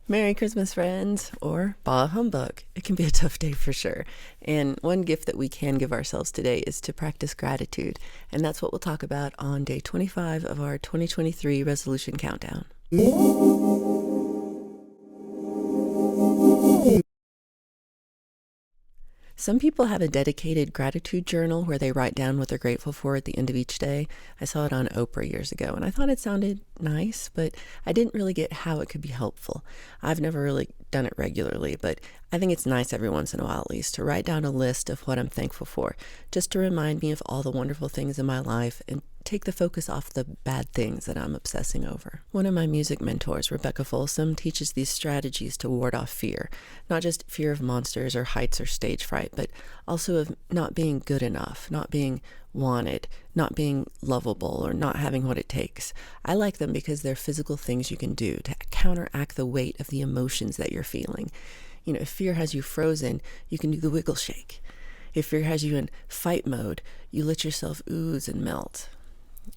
Merry Christmas, friends, or Bah Humbug. It can be a tough day for sure. And one gift that we can give ourselves today is to practice gratitude. And that's what we'll talk about on day 25 of our 2023 resolution countdown. Some people have a dedicated gratitude journal where they write down what they're grateful for at the end of each day. I saw it on Oprah years ago, and I thought it sounded nice, but I didn't really get how it could be helpful. I've never really done it regularly, but I think it's nice every once in a while at least to write down a list of what I'm thankful for, just to remind me of all the wonderful things in my life and take the focus off the bad things that I'm obsessing over. One of my music mentors, Rebecca Folsom, teaches these strategies to ward off fear, not just fear of monsters or heights or stage fright, but also of not being good enough, not being wanted, not being lovable, or not having what it takes. I like them because they're physical things you can do to counteract the weight of the emotions that you're feeling. You know, if fear has you frozen, you can do the wiggle shake. If fear has you in fight mode, you let yourself ooze and melt.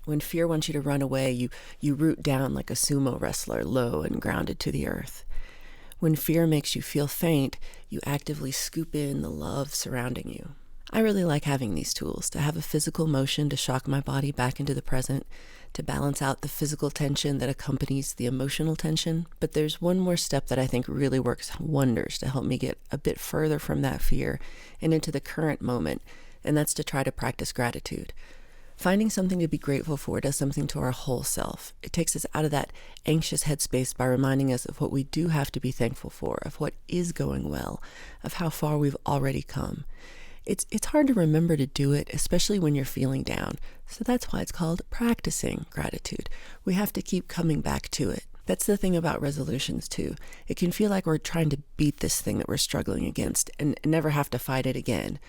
When fear wants you to run away, you root down like a sumo wrestler, low and grounded to the earth. When fear makes you feel faint, you actively scoop in the love surrounding you. I really like having these tools, to have a physical motion to shock my body back into the present, to balance out the physical tension that accompanies the emotional tension. But there's one more step that I think really works wonders to help me get a bit further from that fear and into the current moment, and that's to try to practice gratitude. Finding something to be grateful for does something to our whole self. It takes us out of that anxious headspace by reminding us of what we do have to be thankful for, of what is going well, of how far we've already come. It's hard to remember to do it, especially when you're feeling down. So that's why it's called practicing gratitude. We have to keep coming back to it. That's the thing about resolutions too. It can feel like we're trying to beat this thing that we're struggling against and never have to fight it again.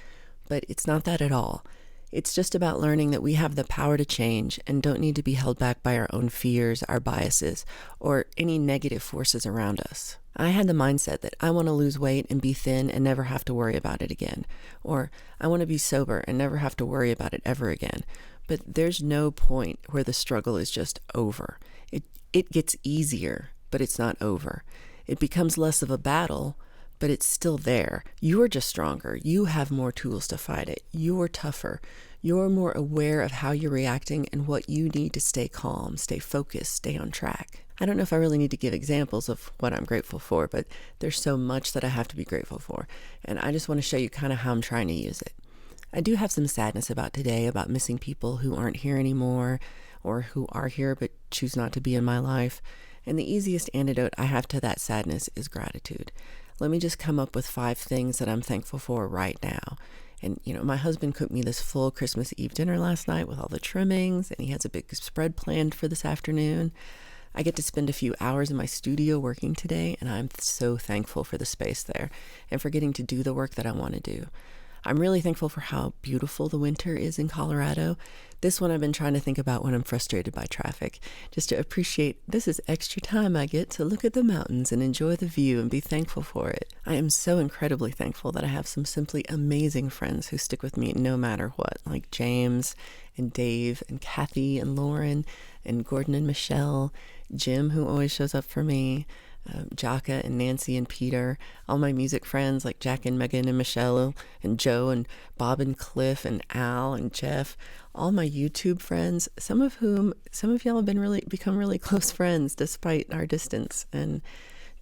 But it's not that at all. It's just about learning that we have the power to change and don't need to be held back by our own fears, our biases, or any negative forces around us. I had the mindset that I want to lose weight and be thin and never have to worry about it again. Or I want to be sober and never have to worry about it ever again. But there's no point where the struggle is just over. It gets easier, but it's not over. It becomes less of a battle, but it's still there. You're just stronger. You have more tools to fight it. You're tougher. You're more aware of how you're reacting and what you need to stay calm, stay focused, stay on track. I don't know if I really need to give examples of what I'm grateful for, but there's so much that I have to be grateful for. And I just want to show you kind of how I'm trying to use it. I do have some sadness about today, about missing people who aren't here anymore or who are here but choose not to be in my life. And the easiest antidote I have to that sadness is gratitude. Let me just come up with 5 things that I'm thankful for right now. And, my husband cooked me this full Christmas Eve dinner last night with all the trimmings, and he has a big spread planned for this afternoon. I get to spend a few hours in my studio working today, and I'm so thankful for the space there and for getting to do the work that I want to do. I'm really thankful for how beautiful the winter is in Colorado. This one I've been trying to think about when I'm frustrated by traffic, just to appreciate this is extra time I get to look at the mountains and enjoy the view and be thankful for it. I am so incredibly thankful that I have some simply amazing friends who stick with me no matter what, like James and Dave and Kathy and Lauren and Gordon and Michelle, Jim, who always shows up for me, Jaka and Nancy and Peter, all my music friends like Jack and Megan and Michelle and Joe and Bob and Cliff and Al and Jeff, all my YouTube friends, some of y'all have become really close friends despite our distance, and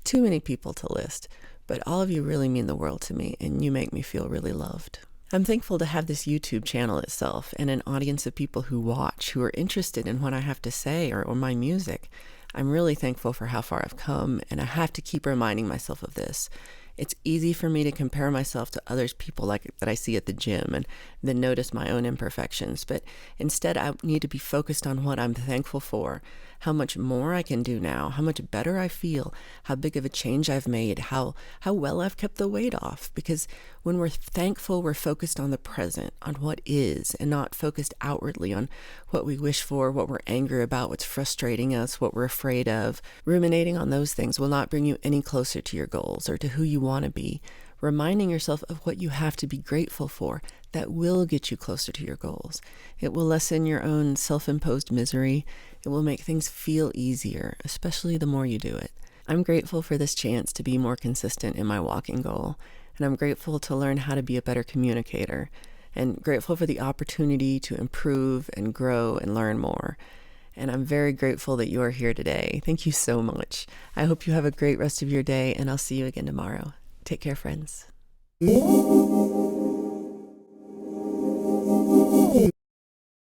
too many people to list. But all of you really mean the world to me, and you make me feel really loved. I'm thankful to have this YouTube channel itself and an audience of people who watch, who are interested in what I have to say or my music. I'm really thankful for how far I've come, and I have to keep reminding myself of this. It's easy for me to compare myself to others people that I see at the gym and then notice my own imperfections. But instead, I need to be focused on what I'm thankful for, how much more I can do now, how much better I feel, how big of a change I've made, how well I've kept the weight off. Because when we're thankful, we're focused on the present, on what is, and not focused outwardly on what we wish for, what we're angry about, what's frustrating us, what we're afraid of. Ruminating on those things will not bring you any closer to your goals or to who you want to be. Reminding yourself of what you have to be grateful for, that will get you closer to your goals. It will lessen your own self-imposed misery. It will make things feel easier, especially the more you do it. I'm grateful for this chance to be more consistent in my walking goal, and I'm grateful to learn how to be a better communicator, and grateful for the opportunity to improve and grow and learn more. And I'm very grateful that you are here today. Thank you so much. I hope you have a great rest of your day, and I'll see you again tomorrow. Take care, friends.